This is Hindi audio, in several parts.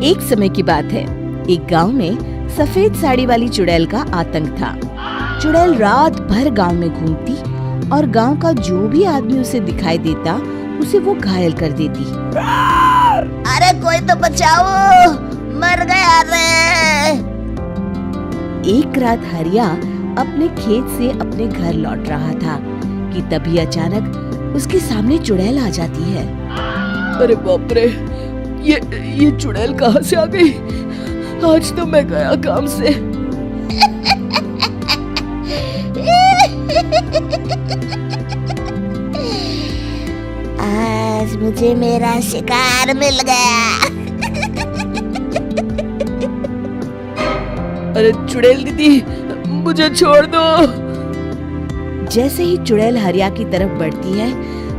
एक समय की बात है, एक गांव में सफेद साड़ी वाली चुड़ैल का आतंक था। चुड़ैल रात भर गांव में घूमती और गांव का जो भी आदमी उसे दिखाई देता उसे वो घायल कर देती। अरे कोई तो बचाओ, मर गया रे। एक रात हरिया अपने खेत से अपने घर लौट रहा था कि तभी अचानक उसके सामने चुड़ैल आ जाती है। अरे बाप रे, ये चुड़ैल कहाँ से आ गई? आज तो मैं गया काम से। आज मुझे मेरा शिकार मिल गया। अरे चुड़ैल दीदी, मुझे छोड़ दो। जैसे ही चुड़ैल हरिया की तरफ बढ़ती है,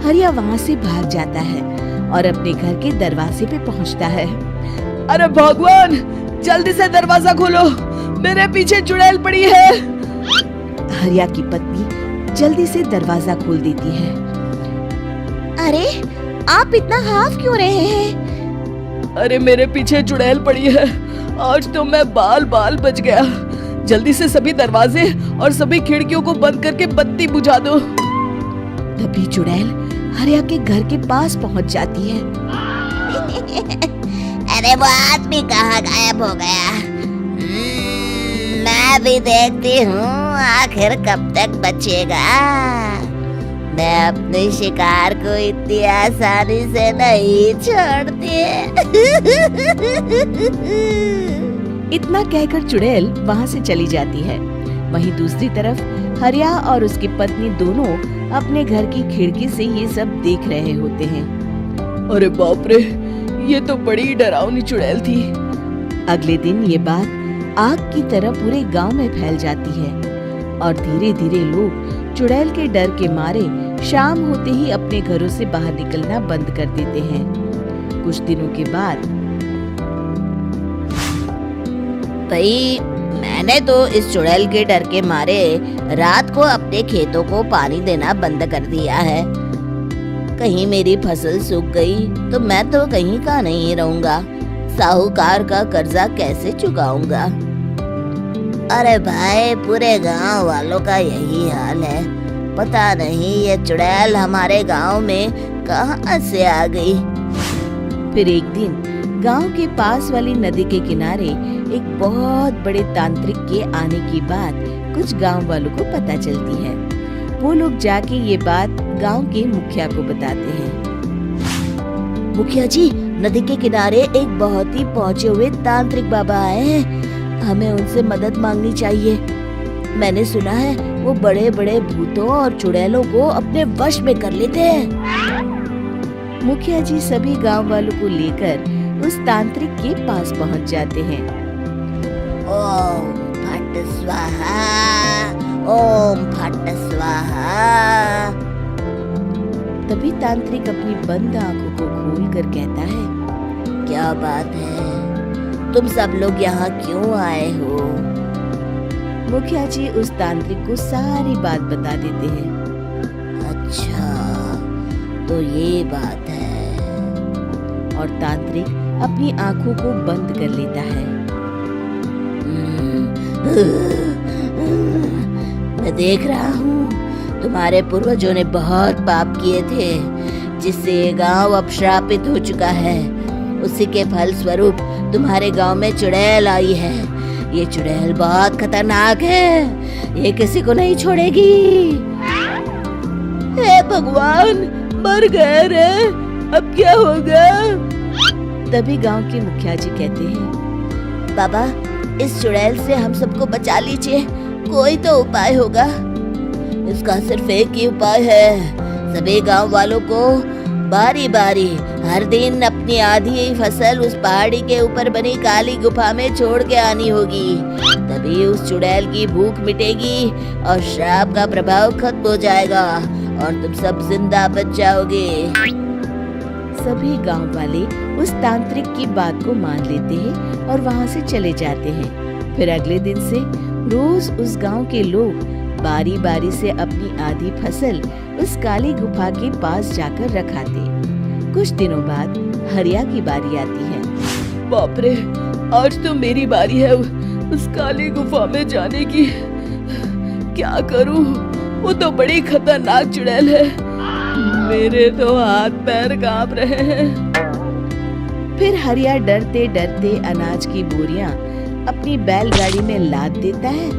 हरिया वहाँ से भाग जाता है और अपने घर के दरवाजे पे पहुँचता है। अरे भगवान, जल्दी से दरवाजा खोलो, मेरे पीछे चुड़ैल पड़ी है। हरिया की पत्नी जल्दी से दरवाजा खोल देती है। अरे आप इतना हाफ क्यों रहे हैं? अरे मेरे पीछे चुड़ैल पड़ी है, आज तो मैं बाल बच गया। जल्दी से सभी दरवाजे और सभी खिड़कियों को बंद करके बत्ती बुझा दो। तभी चुड़ैल हरिया के घर के पास पहुंच जाती है। अरे वो आदमी कहाँ गायब हो गया? मैं भी देखती हूँ आखिर कब तक बचेगा। मैं अपने शिकार को इतनी आसानी से नहीं छोड़ती। इतना कहकर चुड़ैल वहाँ से चली जाती है। वहीं दूसरी तरफ हरिया और उसकी पत्नी दोनों अपने घर की खिड़की से ये सब देख रहे होते हैं। अरे बाप रे, ये तो बड़ी डरावनी चुड़ैल थी। अगले दिन ये बात आग की तरह पूरे गांव में फैल जाती है और धीरे धीरे लोग चुड़ैल के डर के मारे शाम होते ही अपने घरों से बाहर निकलना बंद कर देते हैं। कुछ दिनों के बाद भाई, मैंने तो इस चुड़ैल के डर के मारे रात को अपने खेतों को पानी देना बंद कर दिया है। कहीं मेरी फसल सूख गई तो मैं तो कहीं का नहीं रहूंगा। साहूकार का कर्जा कैसे चुकाऊंगा? अरे भाई, पूरे गांव वालों का यही हाल है। पता नहीं ये चुड़ैल हमारे गांव में कहां से आ गई। फिर एक दिन गांव के पास वाली नदी के किनारे एक बहुत बड़े तांत्रिक के आने की बात कुछ गांव वालों को पता चलती है। वो लोग जाके ये बात गांव के मुखिया को बताते हैं। मुखिया जी, नदी के किनारे एक बहुत ही पहुंचे हुए तांत्रिक बाबा आए हैं। हमें उनसे मदद मांगनी चाहिए। मैंने सुना है वो बड़े बड़े भूतों और चुड़ैलों को अपने वश में कर लेते हैं। मुखिया जी सभी गांव वालों को लेकर उस तांत्रिक के पास पहुंच जाते हैं। ओम फट स्वाहा, ओम फट स्वाहा। तभी तांत्रिक अपनी बंद आंखों को खोलकर कहता है, क्या बात है, तुम सब लोग यहाँ क्यों आए हो? मुखिया जी उस तांत्रिक को सारी बात बता देते हैं। अच्छा, तो ये बात है। और तांत्रिक अपनी आंखों को बंद कर लेता है। मैं देख रहा हूँ तुम्हारे पूर्वजों ने बहुत पाप किए थे, जिससे ये गांव अब श्रापित हो चुका है। उसी के फल स्वरूप तुम्हारे गांव में चुड़ैल आई है। ये चुड़ैल बहुत खतरनाक है, ये किसी को नहीं छोड़ेगी। हे भगवान, मर गए रे, अब क्या होगा? तभी गांव के मुखिया जी कहते हैं, बाबा, इस चुड़ैल से हम सबको बचा लीजिए। कोई तो उपाय होगा। इसका सिर्फ एक ही उपाय है। सभी गांव वालों को बारी बारी हर दिन अपनी आधी फसल उस पहाड़ी के ऊपर बनी काली गुफा में छोड़ के आनी होगी। तभी उस चुड़ैल की भूख मिटेगी और श्राप का प्रभाव खत्म हो जाएगा और तुम सब जिंदा बच जाओगे। सभी गांव वाले उस तांत्रिक की बात को मान लेते हैं और वहां से चले जाते हैं। फिर अगले दिन से रोज उस गांव के लोग बारी बारी से अपनी आधी फसल उस काली गुफा के पास जाकर रखाते। कुछ दिनों बाद हरिया की बारी आती है। बाप रे, आज तो मेरी बारी है उस काली गुफा में जाने की। क्या करूं? वो तो बड़ी खतरनाक चुड़ैल है। मेरे तो हाथ पैर कांप रहे हैं। फिर हरिया डरते डरते अनाज की बोरियां अपनी बैलगाड़ी में लाद देता है।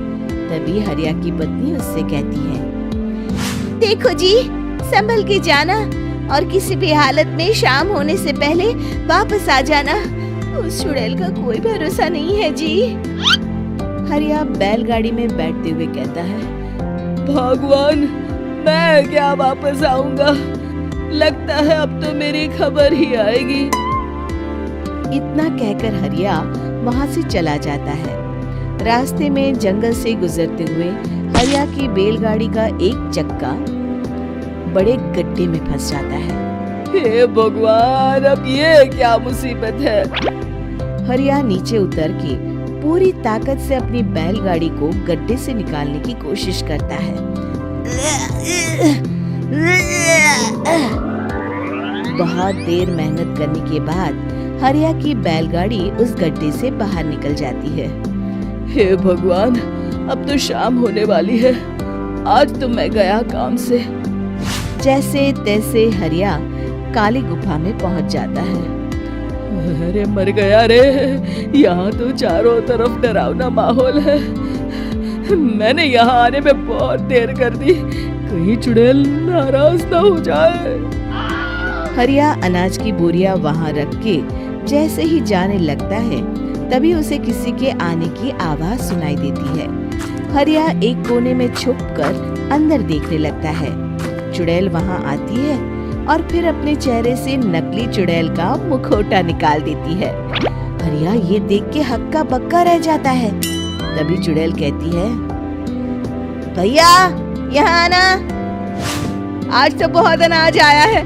तभी हरिया की पत्नी उससे कहती है, देखो जी, संभल के जाना और किसी भी हालत में शाम होने से पहले वापस आ जाना। उस चुड़ैल का कोई भरोसा नहीं है जी। हरिया बैलगाड़ी में बैठते हुए कहता है, भगवान, मैं क्या वापस आऊंगा? लगता है अब तो मेरी खबर ही आएगी। इतना कहकर हरिया वहां से चला जाता है। रास्ते में जंगल से गुजरते हुए हरिया की बैलगाड़ी का एक चक्का बड़े गड्ढे में फंस जाता है। हे भगवान, अब ये क्या मुसीबत है? हरिया नीचे उतर के पूरी ताकत से अपनी बैलगाड़ी को गड्ढे से निकालने की कोशिश करता है। बहुत देर मेहनत करने के बाद हरिया की बैलगाड़ी उस गड्ढे से बाहर निकल जाती है। हे भगवान, अब तो शाम होने वाली है। आज तो मैं गया काम से। जैसे तैसे हरिया काली गुफा में पहुंच जाता है। अरे मर गया रे, यहाँ तो चारों तरफ डरावना माहौल है। मैंने यहाँ आने में बहुत देर कर दी, कहीं चुड़ैल नाराज ना हो जाए। हरिया अनाज की बोरियां वहां रख के जैसे ही जाने लगता है, तभी उसे किसी के आने की आवाज सुनाई देती है। हरिया एक कोने में छुपकर अंदर देखने लगता है। चुड़ैल वहां आती है और फिर अपने चेहरे से नकली चुड़ैल का मुखौटा निकाल देती है। हरिया ये देख के हक्का बक्का रह जाता है। तभी चुड़ैल कहती है, भैया यहाँ आना। आज तो बहुत अनाज आया है,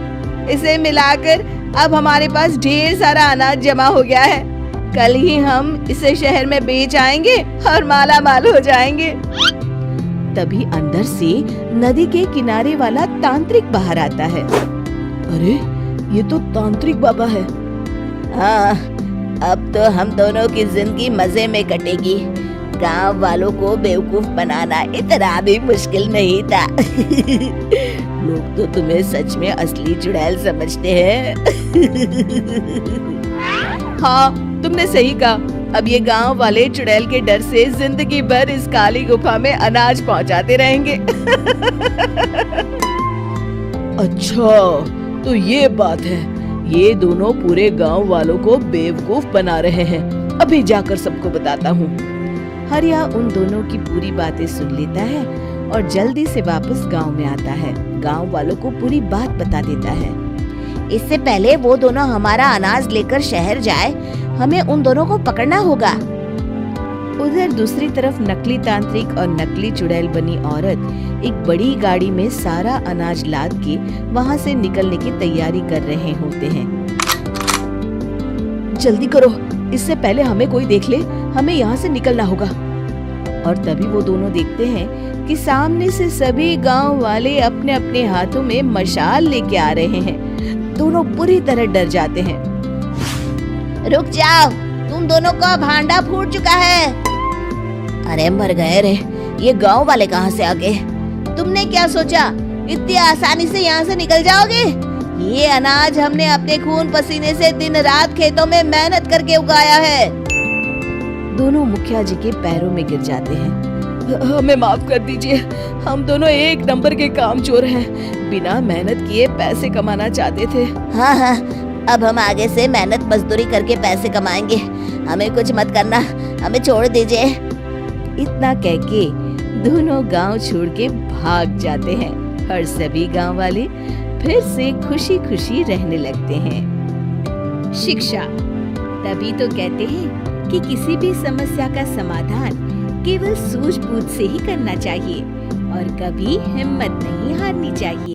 इसे मिलाकर अब हमारे पास ढेर सारा अनाज जमा हो गया है। कल ही हम इसे शहर में बेच आएंगे और माला माल हो जाएंगे। तभी अंदर से नदी के किनारे वाला तांत्रिक बाहर आता है। अरे, ये तो तांत्रिक बाबा है। हाँ, अब तो हम दोनों की जिंदगी मजे में कटेगी। गांव वालों को बेवकूफ बनाना इतना भी मुश्किल नहीं था। लोग तो तुम्हें सच में असली चुड़ैल समझते हैं। हाँ, तुमने सही कहा। अब ये गांव वाले चुड़ैल के डर से जिंदगी भर इस काली गुफा में अनाज पहुंचाते रहेंगे। अच्छा, तो ये बात है। ये दोनों पूरे गांव वालों को बेवकूफ बना रहे हैं। अभी जाकर सबको बताता हूँ। हरिया उन दोनों की पूरी बातें सुन लेता है और जल्दी से वापस गांव में आता है। गांव वालों को पूरी बात बता देता है। इससे पहले वो दोनों हमारा अनाज लेकर शहर जाए, हमें उन दोनों को पकड़ना होगा। उधर दूसरी तरफ नकली तांत्रिक और नकली चुड़ैल बनी औरत एक बड़ी गाड़ी में सारा अनाज लाद के वहां से निकलने की तैयारी कर रहे होते हैं। जल्दी करो, इससे पहले हमें कोई देख ले। हमें यहाँ से निकलना होगा। और तभी वो दोनों देखते हैं कि सामने से सभी गांव वाले अपने अपने हाथों में मशाल लेके आ रहे हैं। दोनों पूरी तरह डर जाते हैं। रुक जाओ, तुम दोनों का भांडा फूट चुका है। अरे मर गए रे, ये गांव वाले कहाँ से आ गए? तुमने क्या सोचा इतनी आसानी से यहाँ से निकल जाओगे? ये अनाज हमने अपने खून पसीने से दिन रात खेतों में मेहनत करके उगाया है। दोनों मुखिया जी के पैरों में गिर जाते हैं। हमें माफ कर दीजिए, हम दोनों एक नंबर के कामचोर हैं। बिना मेहनत किए पैसे कमाना चाहते थे। हाँ हाँ, अब हम आगे से मेहनत मजदूरी करके पैसे कमाएंगे। हमें कुछ मत करना, हमें छोड़ दीजिए। इतना कह के दोनों गांव छोड़ के भाग जाते हैं और सभी गांव वाले फिर से खुशी खुशी रहने लगते हैं। शिक्षा तभी तो कहते हैं कि किसी भी समस्या का समाधान केवल सूझबूझ से ही करना चाहिए और कभी हिम्मत नहीं हारनी चाहिए।